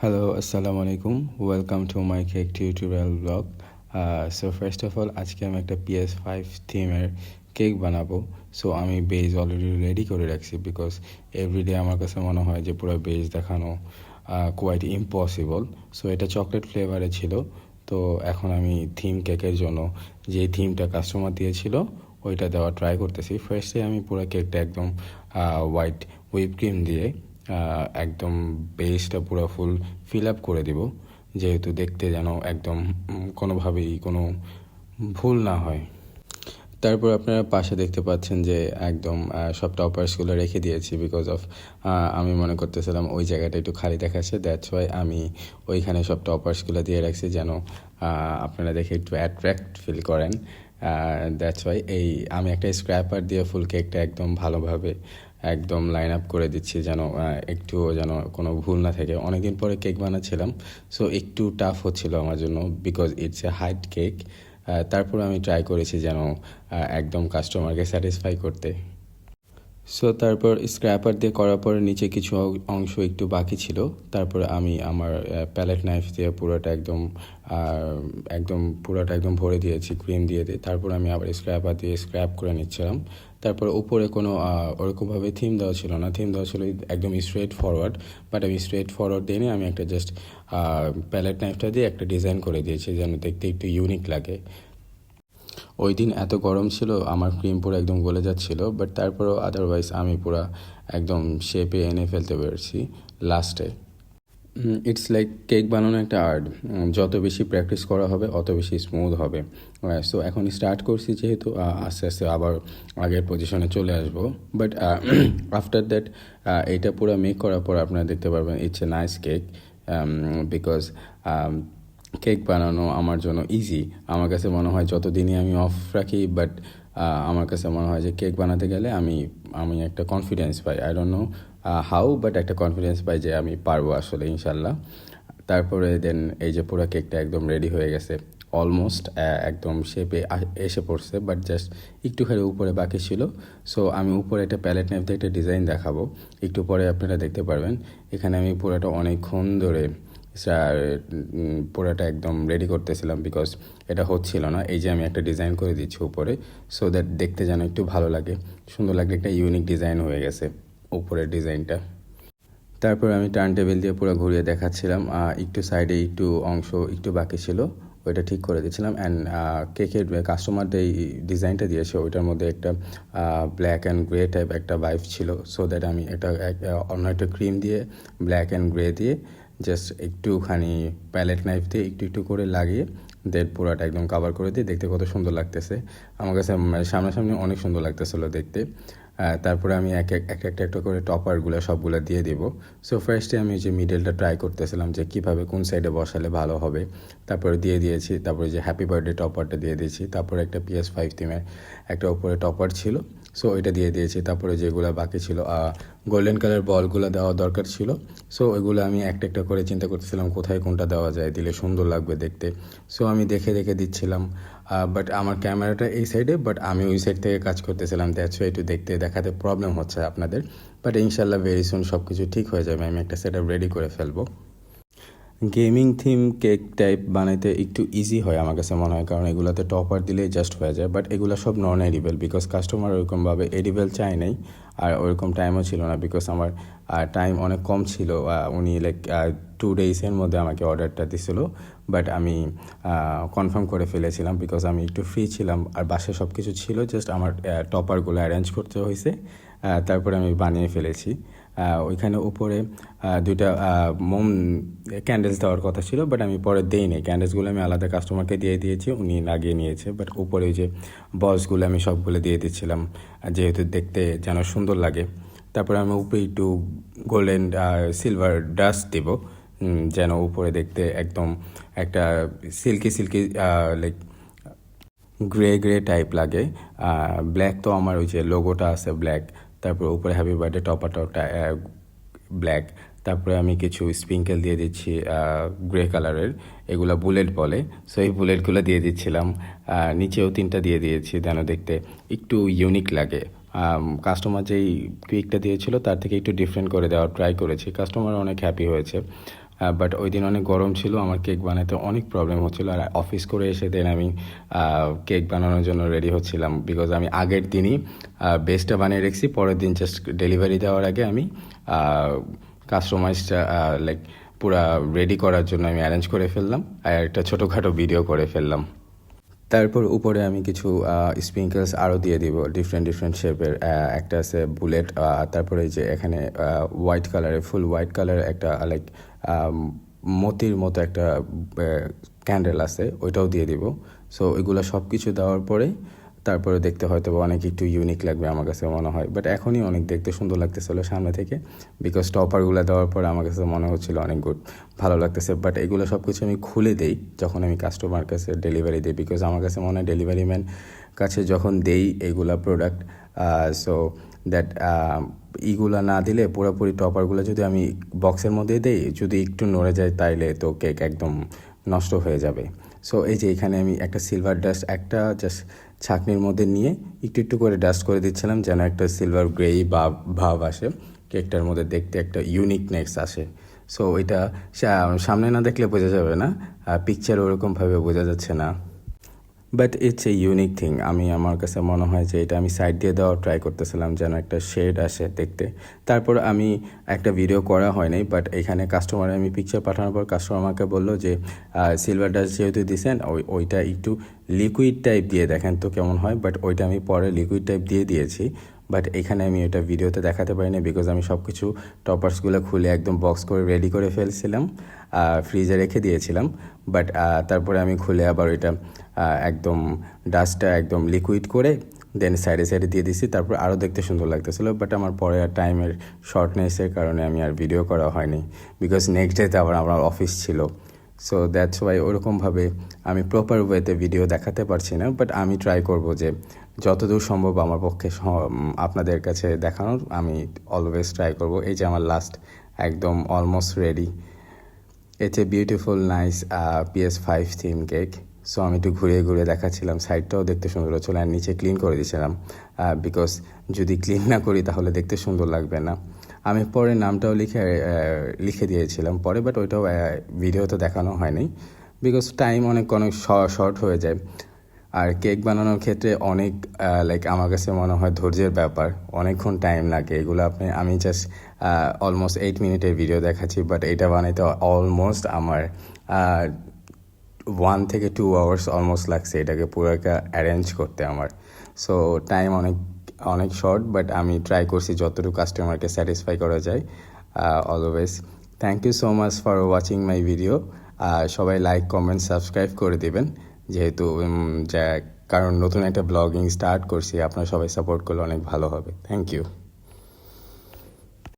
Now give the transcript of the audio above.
Hello, Assalamu alaikum. Welcome to my cake tutorial vlog. So first of all, আজকে আমি একটা PS5 থিমের cake বানাবো। সো আমি বেজ অলরেডি রেডি করে রাখছি বিকজ এভরিডে আমার কাছে মনে হয় যে পুরো বেজ দেখানো কোয়াইট ইম্পসিবল। সো এটা চকলেট ফ্লেভারে ছিল। তো এখন আমি থিম কেকের জন্য যে থিমটা কাস্টমার দিয়েছিল ওইটা দেওয়া ট্রাই করতেছি। ফার্স্টে আমি পুরো কেকটা একদম হোয়াইট হুইপ ক্রিম দিয়ে একদম বেসটা পুরো ফুল ফিল আপ করে দিব, যেহেতু দেখতে যেন একদম কোনোভাবেই কোনো ভুল না হয়। তারপর আপনারা পাশে দেখতে পাচ্ছেন যে একদম সব টপার্সগুলো রেখে দিয়েছি বিকজ অফ আমি মনে করতেছিলাম ওই জায়গাটা একটু খালি দেখাচ্ছে, দ্যাটস ওয়াই আমি ওইখানে সব টপার্সগুলো দিয়ে রাখছি যেন আপনারা দেখে একটু অ্যাট্রাক্ট ফিল করেন। দ্যাটস ওয়াই আমি একটা স্ক্র্যাপার দিয়ে ফুল কেকটা একদম ভালোভাবে একদম লাইন আপ করে দিচ্ছি যেন একটুও যেন কোনো ভুল না থাকে। অনেকদিন পরে কেক বানাচ্ছিলাম, সো একটু টাফ হচ্ছিল আমার জন্য because it's a hard cake. তারপর আমি ট্রাই করেছি যেন একদম কাস্টমারকে স্যাটিসফাই করতে। সো তারপর স্ক্র্যাপার দিয়ে করার পর নিচে কিছু অংশ একটু বাকি ছিল। তারপর আমি আমার প্যালেট নাইফ দিয়ে পুরোটা একদম ভরে দিয়েছি ক্রিম দিয়ে তারপর আমি আবার স্ক্র্যাপার দিয়ে স্ক্র্যাপ করে নিচ্ছিলাম। তারপর উপরে কোনো ওরকমভাবে থিম দেওয়া ছিল না, থিম দেওয়া ছিল একদম স্ট্রেট ফরওয়ার্ড, বাট আমি স্ট্রেট ফরওয়ার্ড দিয়ে আমি একটা জাস্ট প্যালেট নাইফটা দিয়ে একটা ডিজাইন করে দিয়েছি যেন দেখতে একটু ইউনিক লাগে। ওই দিন এত গরম ছিল, আমার ক্রিম পুরো একদম গলে যাচ্ছিলো, বাট তারপরেও আদারওয়াইজ আমি পুরো একদম শেপে এনে ফেলতে পেরেছি লাস্টে। ইটস লাইক কেক বানানো একটা আর্ট, যত বেশি প্র্যাকটিস করা হবে অত বেশি স্মুথ হবে। সো এখন স্টার্ট করছি যেহেতু আস্তে আস্তে আবার আগের পজিশনে চলে আসবো, বাট আফটার দ্যাট এইটা পুরো মেক করার পর আপনারা দেখতে পারবেন it's a nice cake because cake বানানো আমার জন্য ইজি। আমার কাছে মনে হয় যতদিনই আমি অফ রাখি, বাট আমার কাছে মনে হয় যে কেক বানাতে গেলে আমি একটা confidence pi, I don't know how, but একটা কনফিডেন্স পাই যে আমি পারবো আসলে ইনশাল্লাহ। তারপরে দেন এই যে পুরো কেকটা একদম রেডি হয়ে গেছে, অলমোস্ট একদম শেপে এসে পড়ছে, বাট জাস্ট একটুখানি উপরে বাকি ছিল। সো আমি উপরে একটা প্যালেট নাইফ দিয়ে একটা ডিজাইন দেখাবো, একটু পরে আপনারা দেখতে পারবেন। এখানে আমি পুরোটা অনেকক্ষণ ধরে পুরোটা একদম রেডি করতেছিলাম বিকজ এটা হচ্ছিল না। এই যে আমি একটা ডিজাইন করে দিচ্ছি উপরে, সো দ্যাট দেখতে যেন একটু ভালো লাগে, সুন্দর লাগে, একটা ইউনিক ডিজাইন হয়ে গেছে উপরের ডিজাইনটা। তারপর আমি টার্ন টেবিল দিয়ে পুরো ঘুরিয়ে দেখাচ্ছিলাম, একটু সাইডে একটু অংশ একটু বাকি ছিল ওইটা ঠিক করে দিচ্ছিলাম। অ্যান্ড কেকের কাস্টমার এই ডিজাইনটা দিয়েছে ওইটার মধ্যে একটা ব্ল্যাক অ্যান্ড গ্রে টাইপ একটা ভাইব ছিল, সো দ্যাট আমি অন্য একটা ক্রিম দিয়ে ব্ল্যাক অ্যান্ড গ্রে দিয়ে জাস্ট একটুখানি প্যালেট নাইফ দিয়ে একটু একটু করে লাগিয়ে দেন পুরোটা একদম কাভার করে দিয়ে দেখতে কত সুন্দর লাগতেছে। আমার কাছে সামনাসামনি অনেক সুন্দর লাগতেছিলো দেখতে। তারপরে আমি একটা করে টপারগুলো সবগুলো দিয়ে দিব। সো ফার্স্টে আমি যে মিডলটা ট্রাই করতেছিলাম যে কীভাবে কোন সাইডে বসালে ভালো হবে, তারপরে দিয়ে দিয়েছি। তারপরে যে হ্যাপি বার্থডে টপারটা দিয়ে দিয়েছি। তারপরে একটা PS5 থিমের একটা উপরে টপার ছিল, সো ওইটা দিয়ে দিয়েছি। তারপরে যেগুলো বাকি ছিল গোল্ডেন কালার বলগুলো দেওয়া দরকার ছিল, সো ওইগুলো আমি একটা করে চিন্তা করতেছিলাম কোথায় কোনটা দেওয়া যায়, দিলে সুন্দর লাগবে দেখতে। সো আমি দেখে দিচ্ছিলাম, বাট আমার ক্যামেরাটা এই সাইডে, বাট আমি ওই সাইড থেকে কাজ করতেছিলাম, দ্যাটস ওয়াই একটু দেখাতে প্রবলেম হচ্ছে আপনাদের। বাট ইনশাল্লাহ ভেরি সুন সব কিছু ঠিক হয়ে যাবে, আমি একটা সেটআপ রেডি করে ফেলবো। গেমিং থিম কেক টাইপ বানাইতে একটু ইজি হয় আমার কাছে মনে হয়, কারণ এগুলোতে টপার দিলেই জাস্ট হয়ে যায়। বাট এগুলো সব নন এডিবল বিকজ কাস্টমার ওরকমভাবে এডিবল চাই নাই, আর ওরকম টাইমও ছিল না বিকজ আমার টাইম অনেক কম ছিল। উনি লাইক 2 ডেজের মধ্যে আমাকে অর্ডারটা দিছিল, বাট আমি কনফার্ম করে ফেলেছিলাম বিকজ আমি একটু ফ্রি ছিলাম আর বাসায় সব কিছু ছিল, জাস্ট আমার টপারগুলো অ্যারেঞ্জ করতে হয়েছে। তারপরে আমি বানিয়ে ফেলেছি। ওইখানে উপরে 2টা মোম ক্যান্ডেলস দেওয়ার কথা ছিল, বাট আমি পরে দিইনি। ক্যান্ডেলসগুলো আমি আলাদা কাস্টমারকে দিয়ে দিয়েছি, উনি লাগিয়ে নিয়েছে। বাট উপরে যে বলসগুলো আমি সবগুলো দিয়ে দিচ্ছিলাম যেহেতু দেখতে যেন সুন্দর লাগে। তারপরে আমি উপরে একটু গোল্ডেন সিলভার ডাস্ট দেব যেন উপরে দেখতে একদম একটা সিল্কি লাইক গ্রে টাইপ লাগে। ব্ল্যাক তো আমার ওই যে লোগোটা আছে ব্ল্যাক, তারপর উপরে হ্যাপি বার্থডে টপারটা ব্ল্যাক। তারপরে আমি কিছু স্প্রিঙ্কেল দিয়ে দিচ্ছি গ্রে কালারের, এগুলো বুলেট বলে, সো এই বুলেটগুলো দিয়ে দিচ্ছিলাম। নিচেও 3টা দিয়ে দিয়েছি যেন দেখতে একটু ইউনিক লাগে। কাস্টমার যেই কুইকটা দিয়েছিল তার থেকে একটু ডিফারেন্ট করে দেওয়ার ট্রাই করেছি, কাস্টমার অনেক হ্যাপি হয়েছে। বাট ওই দিন অনেক গরম ছিল, আমার কেক বানাতে অনেক প্রবলেম হচ্ছিলো। আর অফিস করে এসে দেন আমি কেক বানানোর জন্য রেডি হচ্ছিলাম, বিকজ আমি আগের দিনই বেসটা বানিয়ে রেখেছি, পরের দিন জাস্ট ডেলিভারি দেওয়ার আগে আমি কাস্টমাইজটা লাইক পুরা রেডি করার জন্য আমি অ্যারেঞ্জ করে ফেললাম, আর একটা ছোটোখাটো ভিডিও করে ফেললাম। তারপর উপরে আমি কিছু স্প্রিঙ্কলস আরও দিয়ে দিব ডিফারেন্ট শেপের। একটা আছে বুলেট, তারপরে যে এখানে হোয়াইট কালারের, ফুল হোয়াইট কালারের একটা লাইক মতির মতো একটা ক্যান্ডেল আছে, ওইটাও দিয়ে দিব। সো এগুলো সব কিছু দেওয়ার পরে তারপরে দেখতে হয়তো অনেক একটু ইউনিক লাগবে আমার কাছে মনে হয়, বাট এখনই অনেক দেখতে সুন্দর লাগতেছিল সামনে থেকে, বিকজ টপারগুলো দেওয়ার পরে আমার কাছে মনে হচ্ছিল অনেক গুড, ভালো লাগতেছে। বাট এগুলো সব কিছু আমি খুলে দেই যখন আমি কাস্টমার কাছে ডেলিভারি দিই, বিকজ আমার কাছে মনে হয় ডেলিভারি ম্যান কাছে যখন দেই এগুলা প্রোডাক্ট, সো দ্যাট ইগুলা না দিলে পুরোপুরি টপারগুলো যদি আমি বক্সের মধ্যে দেই, যদি একটু নড়ে যায় তাইলে তো কেক একদম নষ্ট হয়ে যাবে। সো এই যে এখানে আমি একটা সিলভার ডাস্ট একটা জাস্ট ছাঁকনির মধ্যে নিয়ে একটু একটু করে ডাস্ট করে দিচ্ছিলাম, যেন একটা সিলভার গ্রে বা ভাব আসে কেকটার মধ্যে, দেখতে একটা ইউনিকনেস আসে। সো এটা সামনে না দেখলে বোঝা যাবে না, পিকচার ওরকমভাবে বোঝা যাচ্ছে না, but it's a unique thing. আমার কাছে মনে হয় যে এটা আমি সাইড দিয়ে দেওয়ার ট্রাই করতেছিলাম যেন একটা শেড আসে দেখতে। তারপর আমি একটা ভিডিও করা হয় নাই, বাট এখানে কাস্টমার আমি পিকচার পাঠানোর পর কাস্টমার আমাকে বললো যে সিলভার ডাস্ট যেহেতু দিয়েছেন ওইটা একটু লিকুইড টাইপ দিয়ে দেখেন তো কেমন হয়, বাট ওইটা আমি পরে লিকুইড টাইপ দিয়ে দিয়েছি। বাট এখানে আমি এটা ভিডিওতে দেখাতে পারিনি, বিকজ আমি সব কিছু টপার্সগুলো খুলে একদম বক্স করে রেডি করে ফেলছিলাম, ফ্রিজে রেখে দিয়েছিলাম। বাট তারপরে আমি খুলে আবার ওইটা একদম ডাস্টটা একদম লিকুইড করে দেন সাইডে দিয়ে দিছি, তারপর আরও দেখতে সুন্দর লাগতেছিলো। বাট আমার পরে আর টাইমের শর্টনেসের কারণে আমি আর ভিডিও করা হয়নি, বিকজ নেক্সট ডেতে আবার আমার অফিস ছিল। সো দ্যাটস ওয়াই ওরকমভাবে আমি প্রপার ওয়েতে ভিডিও দেখাতে পারছি না, বাট আমি ট্রাই করব যে যতদূর সম্ভব আমার পক্ষে আপনাদের কাছে দেখানোর আমি অলওয়েজ ট্রাই করব। এই যে আমার লাস্ট একদম almost ready, it's a beautiful nice PS5 theme cake. So আমি একটু ঘুরিয়ে ঘুরিয়ে দেখাচ্ছিলাম, সাইডটাও দেখতে সুন্দর হচ্ছিল, আর নিচে ক্লিন করে দিয়েছিলাম, বিকজ যদি ক্লিন না করি তাহলে দেখতে সুন্দর লাগবে না। আমি পরে নামটাও লিখে দিয়েছিলাম পরে, বাট ওইটাও ভিডিওতে দেখানো হয়নি, বিকজ টাইম অনেক শর্ট হয়ে যায়। আর কেক বানানোর ক্ষেত্রে অনেক লাইক আমার কাছে মনে হয় ধৈর্যের ব্যাপার, অনেকক্ষণ টাইম লাগে এগুলো। আমি জাস্ট অলমোস্ট 8 মিনিটের ভিডিও দেখাচ্ছি, বাট এটা বানাইতে অলমোস্ট আমার 1 থেকে 2 আওয়ার্স অলমোস্ট লাগছে এটাকে পুরোটা অ্যারেঞ্জ করতে আমার। সো টাইম অনেক শর্ট, বাট আমি ট্রাই করছি যতটুকু কাস্টমারকে স্যাটিসফাই করা যায় always. Thank you so much for watching my video. সবাই লাইক কমেন্ট সাবস্ক্রাইব করে দিবেন, যেহেতু কারণ নতুন একটা ব্লগিং স্টার্ট করছি, আপনারা সবাই সাপোর্ট করলে অনেক ভালো হবে। Thank you.